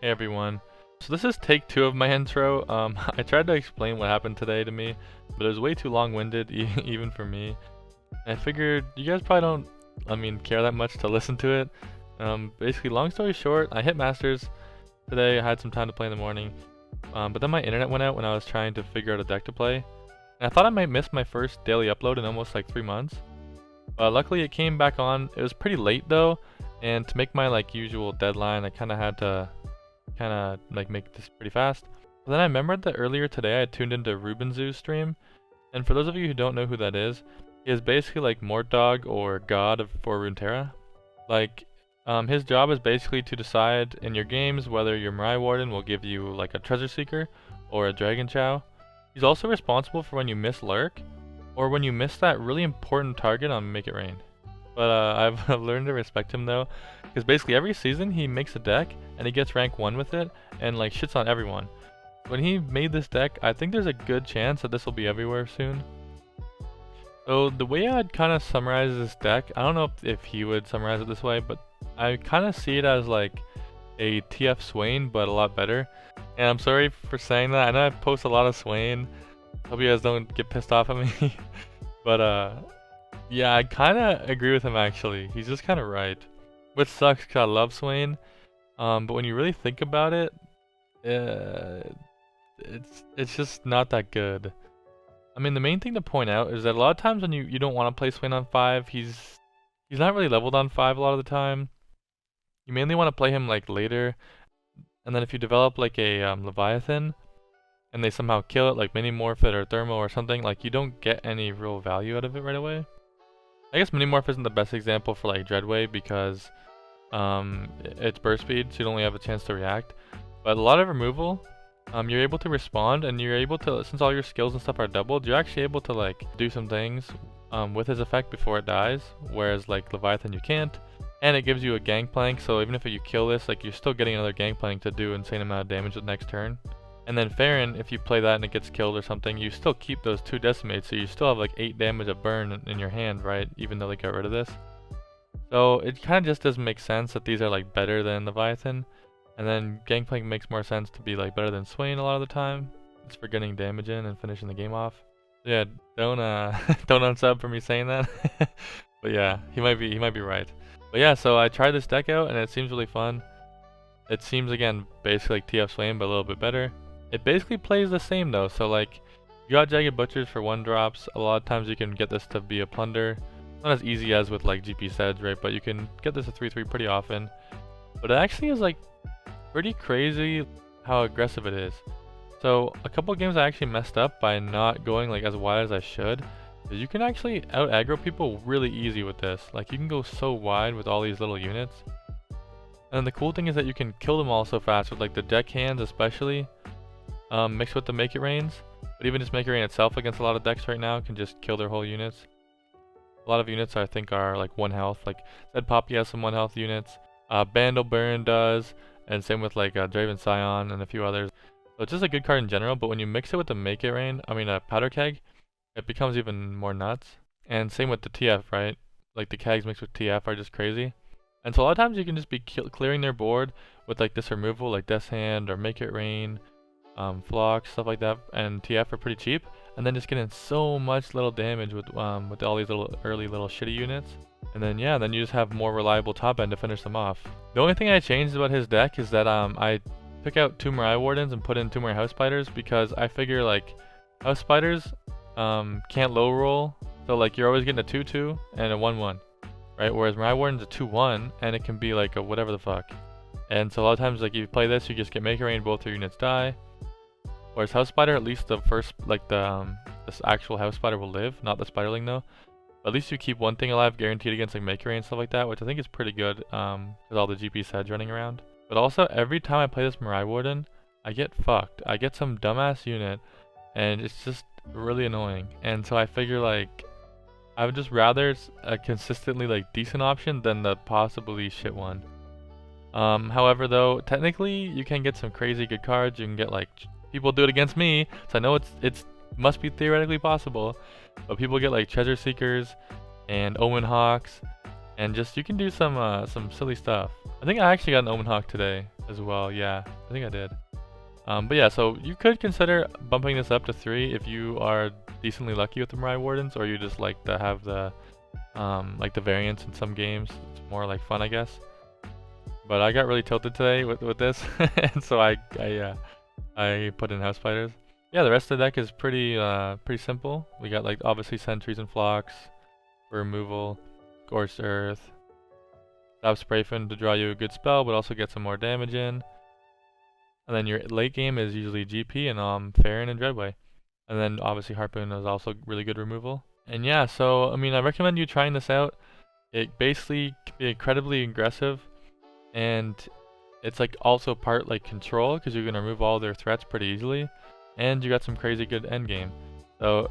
Hey everyone. So this is take 2 of my intro. I tried to explain what happened today to me, but it was way too long-winded even for me. And I figured you guys probably care that much to listen to it. Basically, long story short, I hit Masters today. I had some time to play in the morning, but then my internet went out when I was trying to figure out a deck to play. And I thought I might miss my first daily upload in almost like 3 months. But luckily it came back on. It was pretty late though, and to make my usual deadline, I kind of had to make this pretty fast. But then I remembered that earlier today I tuned into RubinZoo's stream, and for those of you who don't know who that is, he is basically like Mortdog or God for Runeterra. His job is basically to decide in your games whether your Mirai Warden will give you like a Treasure Seeker or a Dragon Chow. He's also responsible for when you miss Lurk, or when you miss that really important target on Make It Rain. But I've learned to respect him though, because basically every season he makes a deck and he gets rank 1 with it and shits on everyone. When he made this deck, I think there's a good chance that this will be everywhere soon. So the way I'd kind of summarize this deck, I don't know if he would summarize it this way, but I kind of see it as like a TF Swain, but a lot better. And I'm sorry for saying that. I know I post a lot of Swain. Hope you guys don't get pissed off at me. But yeah, I kind of agree with him actually. He's just kind of right. Which sucks because I love Swain. But when you really think about it, it's just not that good. I mean, the main thing to point out is that a lot of times when you don't want to play Swain on 5, he's not really leveled on 5 a lot of the time. You mainly want to play him later, and then if you develop a Leviathan, and they somehow kill it, like Minimorph it or Thermo or something, you don't get any real value out of it right away. I guess Minimorph isn't the best example for Dreadwave because it's burst speed, so you only have a chance to react. But a lot of removal, you're able to respond, and you're able to, since all your skills and stuff are doubled, you're actually able to do some things with his effect before it dies, whereas Leviathan you can't. And it gives you a Gangplank, so even if you kill this, you're still getting another Gangplank to do insane amount of damage the next turn. And then Farron, if you play that and it gets killed or something, you still keep those 2 decimates, so you still have 8 damage of burn in your hand, right? Even though they got rid of this. So it kind of just doesn't make sense that these are better than Leviathan. And then Gangplank makes more sense to be better than Swain a lot of the time. It's for getting damage in and finishing the game off. So yeah, don't don't unsub for me saying that. But yeah, he might be right. But yeah, so I tried this deck out and it seems really fun. It seems again basically like TF Swain but a little bit better. It basically plays the same though, so you got Jagged Butchers for 1-drops. A lot of times you can get this to be a plunder. Not as easy as with GP Sedge, right? But you can get this to 3/3 pretty often. But it actually is pretty crazy how aggressive it is. So a couple of games I actually messed up by not going as wide as I should. You can actually out aggro people really easy with this. You can go so wide with all these little units. And the cool thing is that you can kill them all so fast with the deck hands especially. Mixed with the Make It Rains, but even just Make It Rain itself against a lot of decks right now can just kill their whole units. A lot of units I think are 1 health, Zed Poppy has some 1 health units, Bandle Burn does, and same with Draven Sion and a few others. So it's just a good card in general, but when you mix it with the Make It Rain, Powder Keg, it becomes even more nuts. And same with the TF, right? The kegs mixed with TF are just crazy. And so a lot of times you can just be clearing their board with this removal Death's Hand or Make It Rain. Flock, stuff like that, and TF are pretty cheap, and then just getting so much little damage with all these early little shitty units, and then yeah, then you just have more reliable top end to finish them off. The only thing I changed about his deck is that I took out 2 Mirai Wardens and put in 2 more House Spiders because I figure House Spiders can't low roll, so you're always getting a 2/2 and a 1/1, right? Whereas Mirai Warden's a 2/1 and it can be a whatever the fuck. And so a lot of times you play this, you just get Make It Rain, both your units die. Whereas House Spider, at least the first, this actual House Spider will live, not the Spiderling though. But at least you keep one thing alive, guaranteed against Make It Rain and stuff like that, which I think is pretty good, with all the GP Sedge running around. But also, every time I play this Mirai Warden, I get fucked. I get some dumbass unit, and it's just really annoying. And so I figure I would just rather a consistently decent option than the possibly shit one. However though, technically you can get some crazy good cards. You can get people do it against me, so I know it's must be theoretically possible, but people get Treasure Seekers and Omen Hawks and just you can do some silly stuff. I think I actually got an Omen Hawk today as well. Yeah, I think I did. But yeah, so you could consider bumping this up to 3 if you are decently lucky with the Mirai Wardens, or you just like to have the like the variants in some games. It's more like fun, I guess. But I got really tilted today with this, and so I put in House Fighters. Yeah, the rest of the deck is pretty simple. We got like obviously Sentries and Flocks for removal, Scorched Earth, Stop Sprayfin to draw you a good spell, but also get some more damage in. And then your late game is usually GP and Farron and Dreadway. And then obviously Harpoon is also really good removal. And yeah, so I mean I recommend you trying this out. It basically can be incredibly aggressive, and it's like also part like control because you're gonna remove all their threats pretty easily, and you got some crazy good end game. So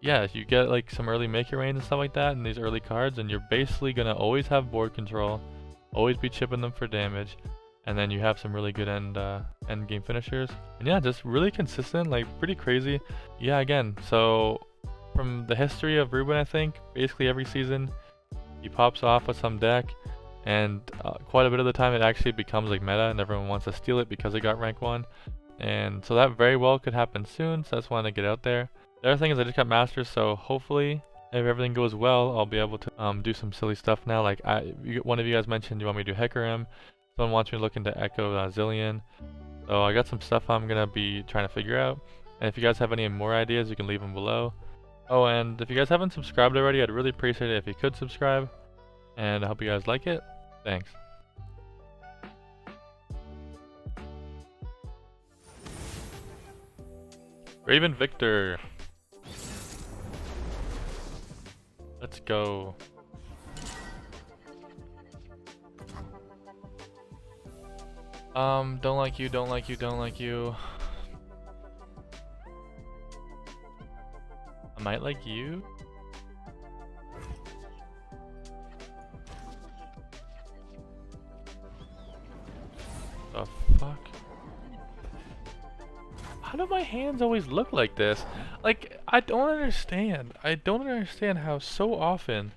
yeah, you get like some early make it rain and stuff like that in these early cards, and you're basically gonna always have board control, always be chipping them for damage. And then you have some really good end game finishers. And yeah, just really consistent, like pretty crazy. Yeah, again, so from the history of Ruben, I think, basically every season, he pops off with some deck. And quite a bit of the time it actually becomes like meta and everyone wants to steal it because it got rank 1. And so that very well could happen soon, so I just wanted to get out there. The other thing is I just got Masters, so hopefully if everything goes well, I'll be able to do some silly stuff now. Like one of you guys mentioned you want me to do Hecarim. Someone wants me to look into Echo Zillion. So I got some stuff I'm going to be trying to figure out. And if you guys have any more ideas, you can leave them below. Oh, and if you guys haven't subscribed already, I'd really appreciate it if you could subscribe. And I hope you guys like it. Thanks. Raven Viktor. Let's go. Don't like you, don't like you, don't like you. I might like you? The fuck? How do my hands always look like this? Like, I don't understand. I don't understand how so often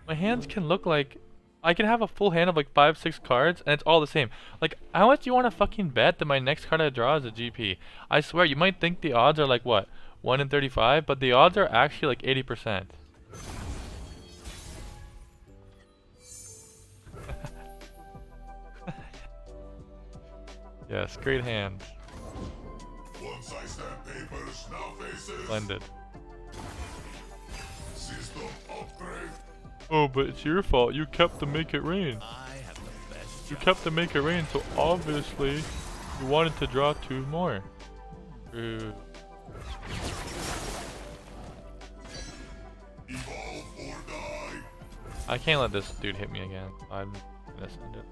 my hands can look like I can have a full hand of like 5-6 cards and it's all the same. Like, how much do you want to fucking bet that my next card I draw is a GP? I swear, you might think the odds are like what, 1 in 35, but the odds are actually like 80%. Yes, great hand. Splendid. System upgrade. Oh, but it's your fault. You kept the make it rain. You kept the make it rain, so obviously you wanted to draw 2 more. I can't let this dude hit me again. I'm gonna send it.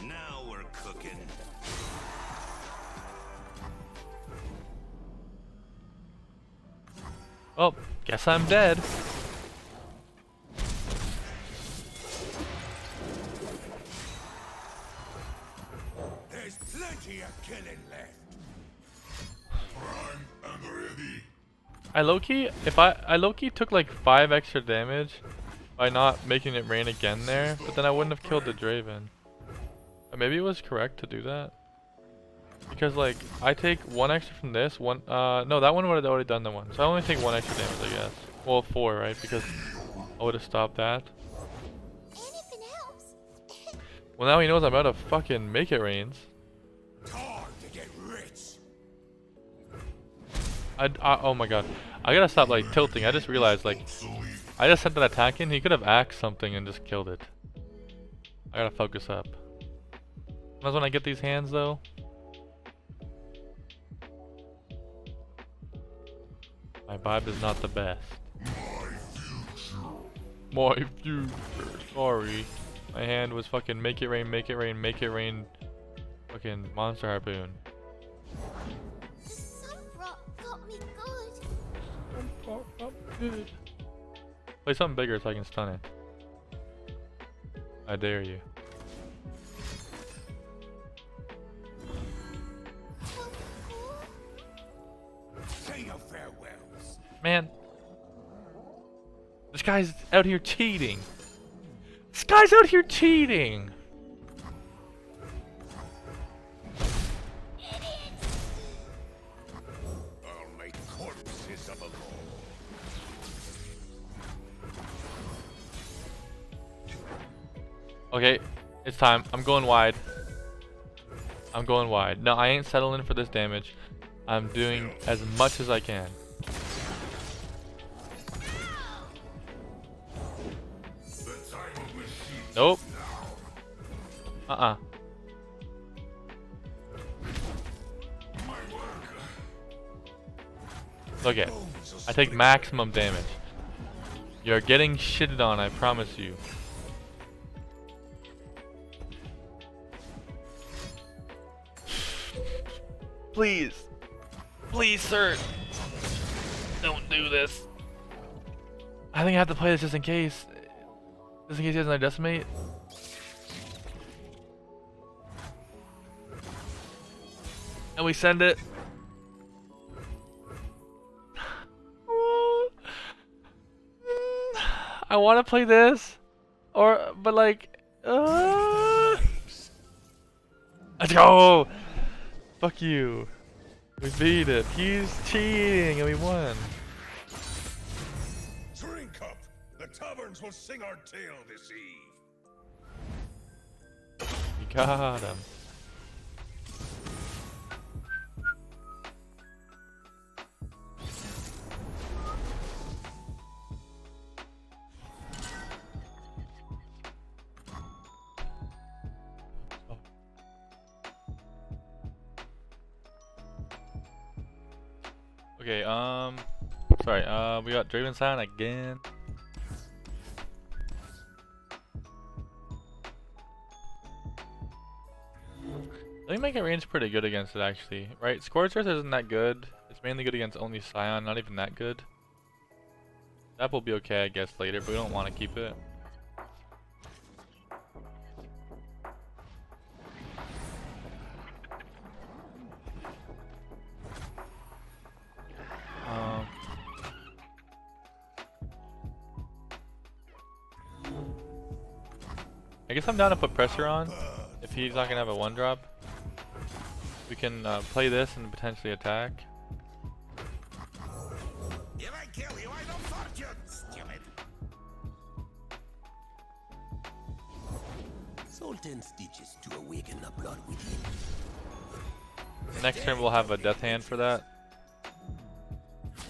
Now we're cooking. Well, guess I'm dead. There's plenty of killing left. Prime and ready. I low-key took like 5 extra damage by not making it rain again there, but then I wouldn't have killed the Draven. Maybe it was correct to do that. Because like, I take 1 extra from this, no, that one would have already done the one. So I only take 1 extra damage, I guess. Well, 4, right? Because I would have stopped that. Anything else? Well, now he knows I'm out of fucking make it rains. Time to get rich. Oh my god. I gotta stop like tilting. I just realized like, I just sent that attack in. He could have axed something and just killed it. I gotta focus up. Sometimes when I get these hands though, my vibe is not the best. My future. Sorry. My hand was fucking make it rain, make it rain, make it rain. Fucking monster harpoon. The sun rock got me good. Good. Play something bigger so I can stun it. I dare you. Say your farewells. Man. This guy's out here cheating. This guy's out here cheating. I'll make corpses of them all. Okay, it's time. I'm going wide. I'm going wide. No, I ain't settling for this damage. I'm doing as much as I can. Nope. Okay. I take maximum damage. You're getting shitted on, I promise you. Please. Please, sir. Don't do this. I think I have to play this just in case. Just in case he has another decimate. And we send it. I want to play this. But like. Let's go! Fuck you. We beat it. He's cheating and we won. Drink up. The taverns will sing our tale this eve. You got him. Okay, sorry, we got Draven Sion again. I think Make It Rain's pretty good against it actually, right? Scorch Earth isn't that good. It's mainly good against only Sion, not even that good. That will be okay I guess later, but we don't want to keep it. I guess I'm down to put pressure on if he's not gonna have a 1-drop. We can play this and potentially attack. If I kill you, I don't fortune, stupid. Sultan stitches to awaken the blood within. The next turn we'll have a death hand for that.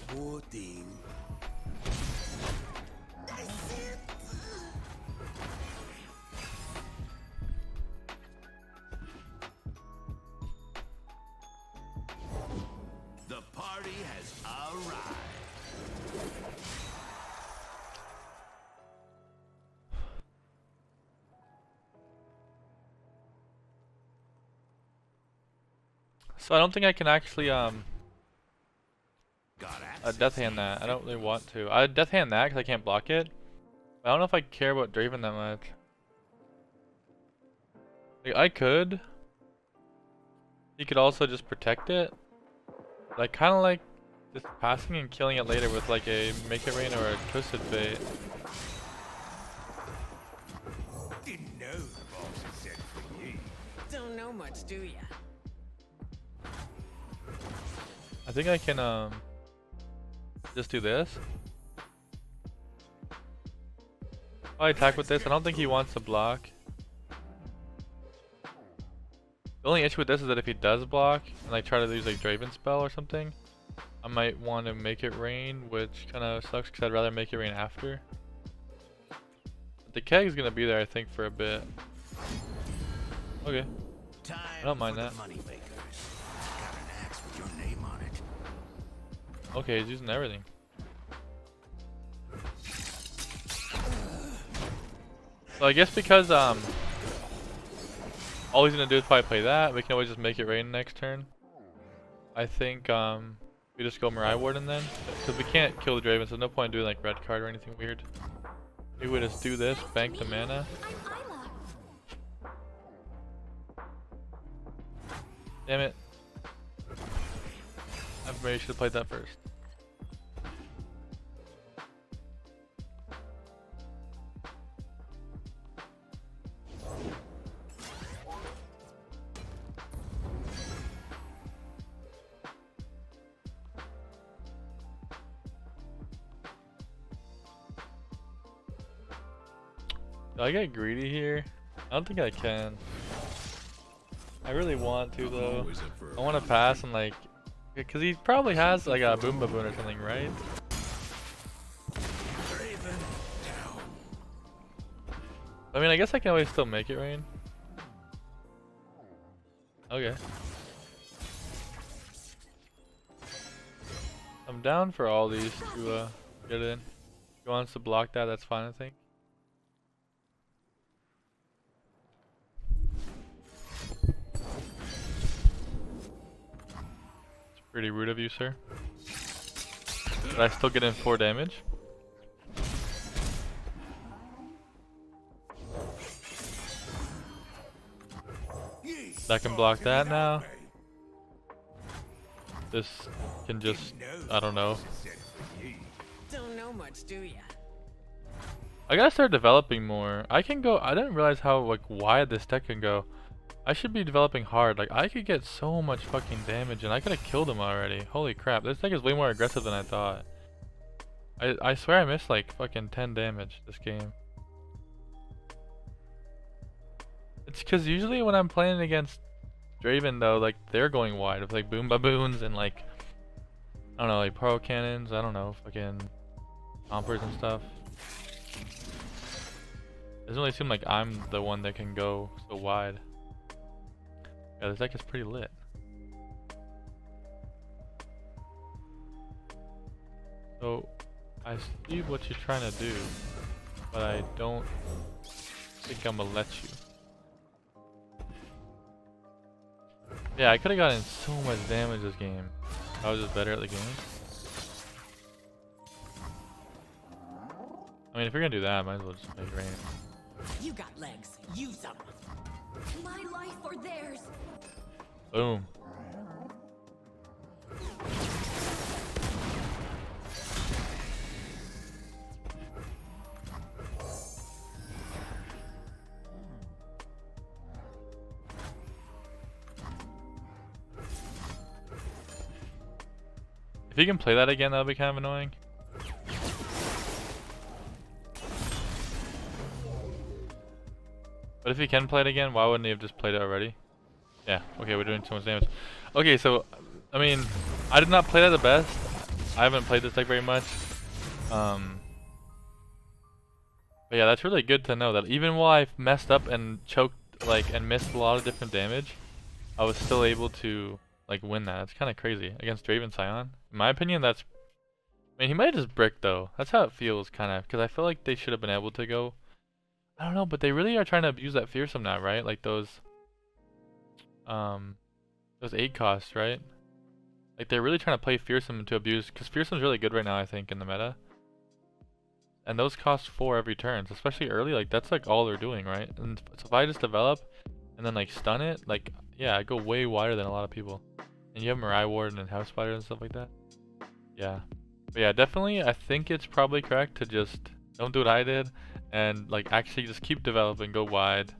Poor thing. The party has arrived. So I don't think I can actually Got death hand that. I don't really want to. I death hand that because I can't block it. But I don't know if I care about Draven that much. Like, I could. He could also just protect it. Like kind of like just passing and killing it later with like a Make It Rain or a Twisted Fate. Didn't know the boss had said for you. Don't know much, do ya? I think I can just do this. I attack with this. I don't think he wants to block. The only issue with this is that if he does block and I try to use like Draven spell or something, I might want to Make It Rain, which kind of sucks because I'd rather Make It Rain after. But the keg is gonna be there, I think, for a bit. Okay, I don't mind that. Money makers. Got an axe with your name on it. Okay, he's using everything. So I guess because all he's gonna do is probably play that, we can always just Make It Rain next turn. I think we just go Mirai Warden then, because we can't kill the Draven, so no point in doing like red card or anything weird. We would just do this, bank the mana. I'm Isla. Damn it. I maybe should have played that first. Do I get greedy here? I don't think I can. I really want to though. I want to pass and like, because he probably has like a boom baboon or something, right? I mean, I guess I can always still make it rain. Okay. I'm down for all these to get in. If he wants to block that, that's fine, I think. It's pretty rude of you, sir. But I still get in 4 damage. That can block that now. This can just, I don't know. Don't know much, do ya? I gotta start developing more. I can go, I didn't realize how like wide this deck can go. I should be developing hard. Like I could get so much fucking damage and I could have killed him already. Holy crap, this deck is way more aggressive than I thought. I swear I missed like fucking 10 damage this game. It's cause usually when I'm playing against Draven though, like they're going wide with like boom baboons and like, I don't know, like pro cannons, I don't know, fucking stompers and stuff. It doesn't really seem like I'm the one that can go so wide. Yeah, this deck is pretty lit. So, I see what you're trying to do, but I don't think I'm gonna let you. Yeah, I could have gotten so much damage this game. I was just better at the game. I mean, if you're gonna do that, I might as well just make it rain. You got legs. Use them. My life or theirs. Boom. If you can play that again, that'll be kind of annoying. But if he can play it again, why wouldn't he have just played it already? Yeah, okay, we're doing too much damage. Okay, so, I mean, I did not play that the best. I haven't played this deck very much. But yeah, that's really good to know that even while I messed up and choked, like, and missed a lot of different damage, I was still able to, like, win that. It's kind of crazy against Draven Sion. In my opinion, that's, I mean, he might have just bricked though. That's how it feels, kind of, because I feel like they should have been able to go, I don't know, but they really are trying to abuse that fearsome now, right? Like those 8 costs, right? Like they're really trying to play fearsome to abuse, because fearsome's really good right now, I think, in the meta. And those cost 4 every turn, so especially early. Like that's like all they're doing, right? And so if I just develop and then like stun it, like yeah, I go way wider than a lot of people. And you have Mirai Warden and House Spider and stuff like that. Yeah, but yeah, definitely. I think it's probably correct to just don't do what I did, and like actually just keep developing, go wide.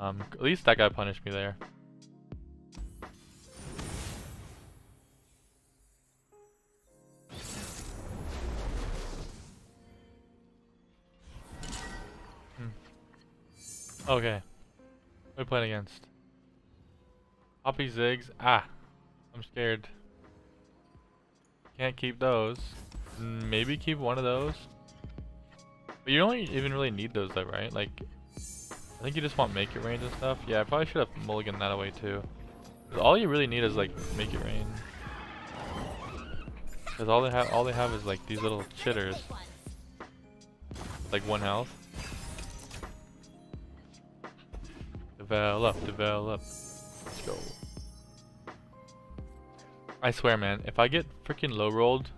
At least that guy punished me there. Okay, what are we playing against? Poppy Ziggs. Ah, I'm scared. Can't keep those. Maybe keep one of those. But you don't even really need those though, right? Like, I think you just want make it rain and stuff. Yeah, I probably should have mulliganed that away too. Cause all you really need is like make it rain. Cause all they have is like these little chitters. Like 1 health. Develop, develop. Let's go. I swear, man, if I get freaking low rolled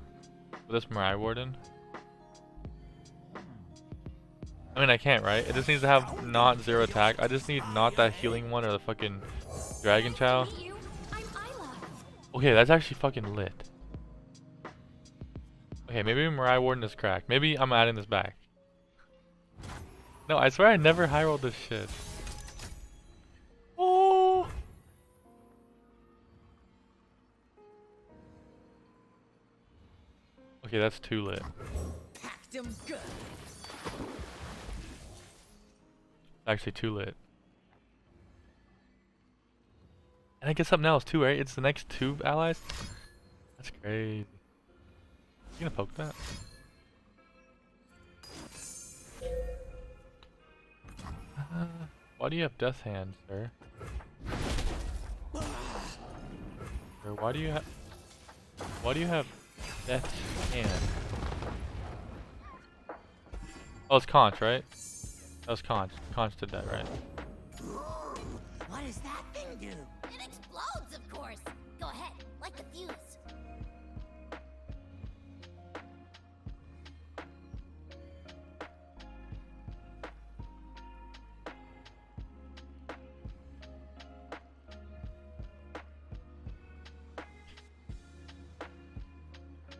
with this Mirai Warden, I mean, I can't, right? It just needs to have not 0 attack. I just need not that healing one or the fucking Dragon Chow. Okay, that's actually fucking lit. Okay, maybe Mirai Warden is cracked. Maybe I'm adding this back. No, I swear I never high rolled this shit. Oh. Okay, that's too lit. Packed 'em good. actually too lit. And I get something else too, right? It's the next 2 allies? That's crazy. You gonna poke that? Why do you have Death Hand, sir? Sir, why do you have Death Hand? Oh, it's Conch, right? That was Conch. Conch did that, right? What does that thing do? It explodes, of course. Go ahead, light the fuse.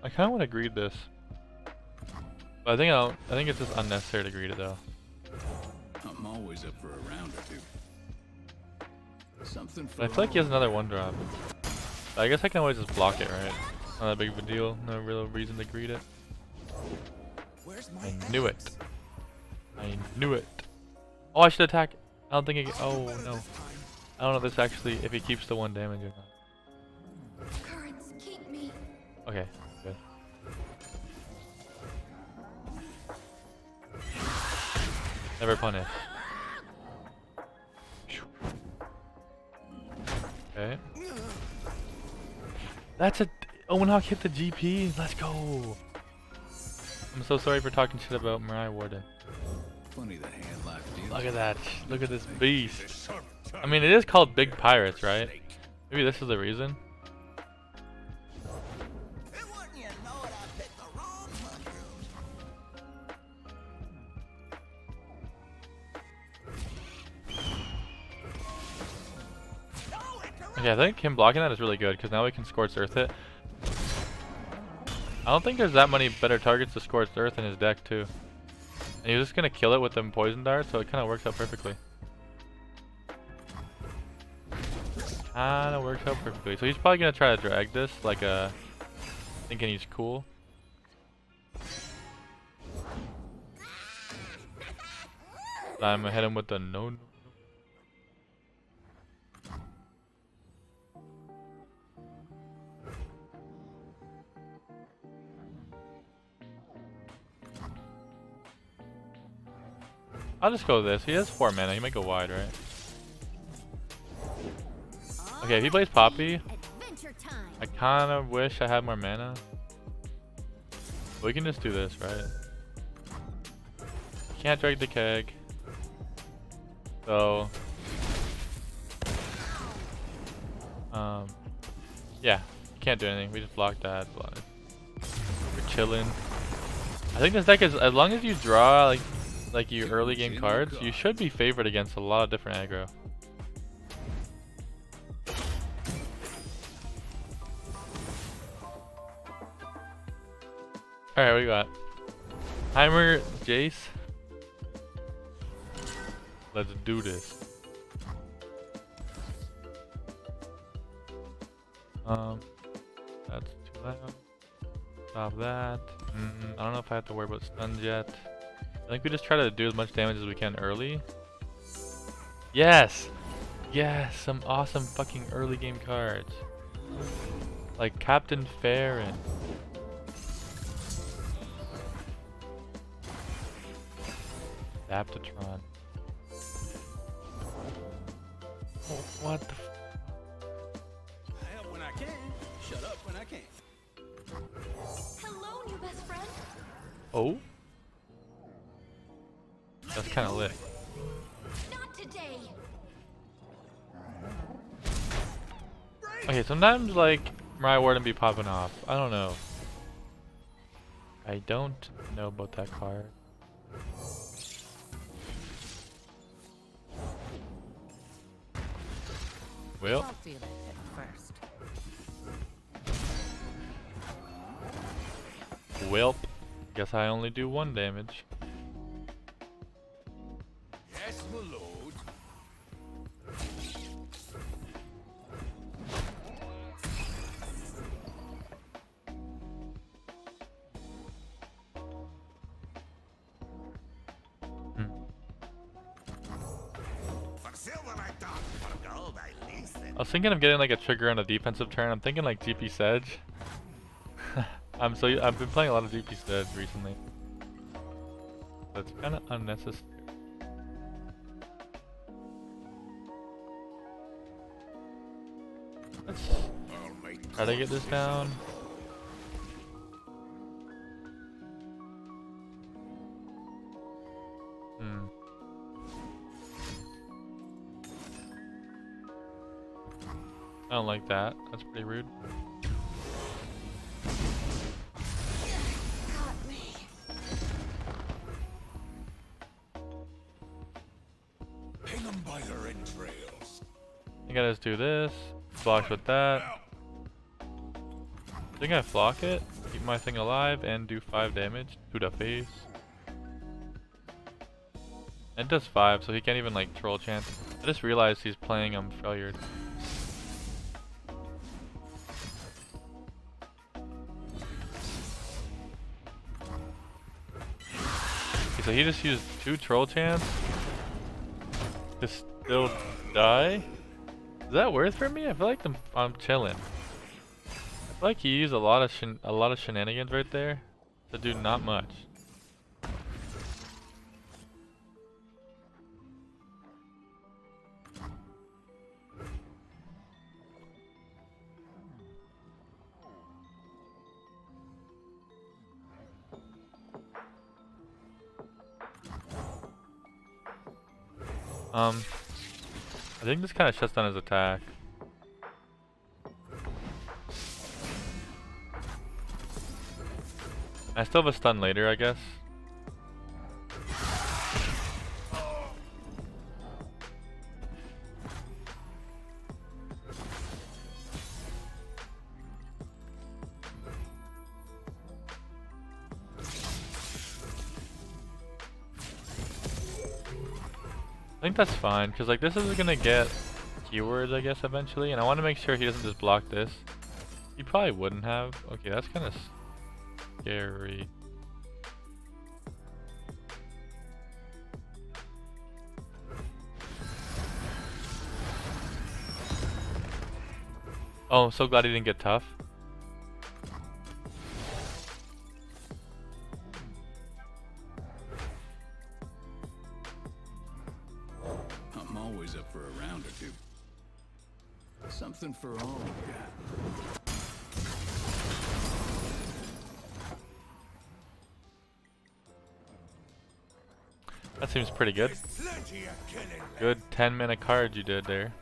I kind of want to greed this, but I think I don't. I think it's just unnecessary to greed it though. I'm always up for a round or two. Something for But I feel like he has another 1-drop. I guess I can always just block it, right? Not that big of a deal. No real reason to greed it. I knew it. I knew it. Oh, I should attack. I don't think it. Oh no. I don't know if this actually if he keeps the 1 damage or not. Currents keep me. Okay. Good. Never punish. Okay. That's a Owen Hawk hit the GP. Let's go. I'm so sorry for talking shit about Mariah Warden. funny the hand life deals. Look at that. Look at this beast. I mean, it is called Big Pirates, right? Maybe this is the reason. Yeah, I think him blocking that is really good because now we can Scorched Earth it. I don't think there's that many better targets to Scorched Earth in his deck too. And he was just gonna kill it with them poison darts, so it kind of works out perfectly. Kinda works out perfectly. So he's probably gonna try to drag this like thinking he's cool. I'm gonna hit him with the no. I'll just go with this. He has 4 mana. He might go wide, right? Okay, if he plays Poppy, I kind of wish I had more mana. But we can just do this, right? Can't drag the keg. So, yeah, can't do anything. We just block that. We're chilling. I think this deck is, as long as you draw like your early game cards, you should be favored against a lot of different aggro. Alright, what do you got? Heimer, Jayce. Let's do this. That's too loud. Stop that. I don't know if I have to worry about stuns yet. I think we just try to do as much damage as we can early. Yes! Yes! Some awesome fucking early game cards. Like Captain Farron. Adaptatron. Oh, what the f— I help when I can. Shut up when I can't. Hello, new best friend. Oh? That's kind of lit. Not today. Okay, sometimes like Mariah Warden be popping off. I don't know. I don't know about that card. Well, I'll feel it at first. welp. Guess I only do 1 damage. Yes, my lord. silver I thought, for gold I listen. I was thinking of getting like a trigger on a defensive turn. I'm thinking like GP Sedge. I've been playing a lot of GP Sedge recently. That's kind of unnecessary. Let's try to get this down. I don't like that. That's pretty rude. Got me. Hang 'em by their entrails. I gotta just do this. Block with that. I think I flock it, keep my thing alive, and do 5 damage to the face. And it does 5, so he can't even like troll chance. I just realized he's playing Freljord. Okay, so he just used 2 troll chance to still die? Is that worth for me? I feel like I'm chilling. I feel like he used a lot of shenanigans right there to do not much. I think this kind of shuts down his attack. I still have a stun later, I guess. I think that's fine, because like this is gonna get keywords, I guess, eventually, and I want to make sure he doesn't just block this. He probably wouldn't have. Okay, that's kind of scary. Oh, I'm so glad he didn't get tough. I'm always up for a round or two. Something for all, yeah. That seems pretty good. Plenty of killing. Good 10-minute card you did there.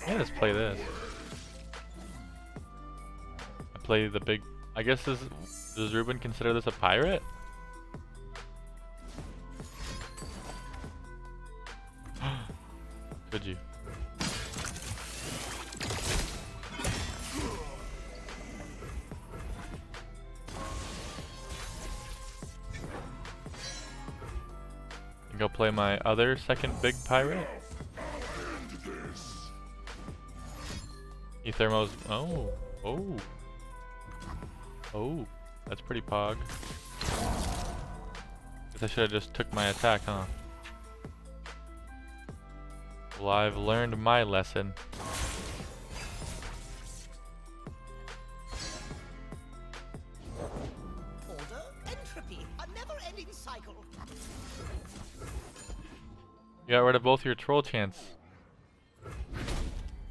Yeah, let's play this. I play the big. I guess does Ruben consider this a pirate? Could you? Go play my other second big pirate. He thermos. Oh, that's pretty pog. Guess I should have just took my attack, huh? Well, I've learned my lesson. Order, entropy, a never-ending cycle. You got rid of both your troll chance.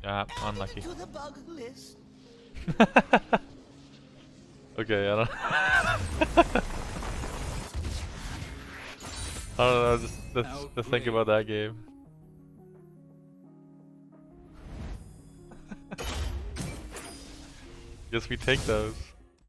Yeah, unlucky. To the bug list. Okay, I don't. I don't know. Just think about that game. Guess we take those.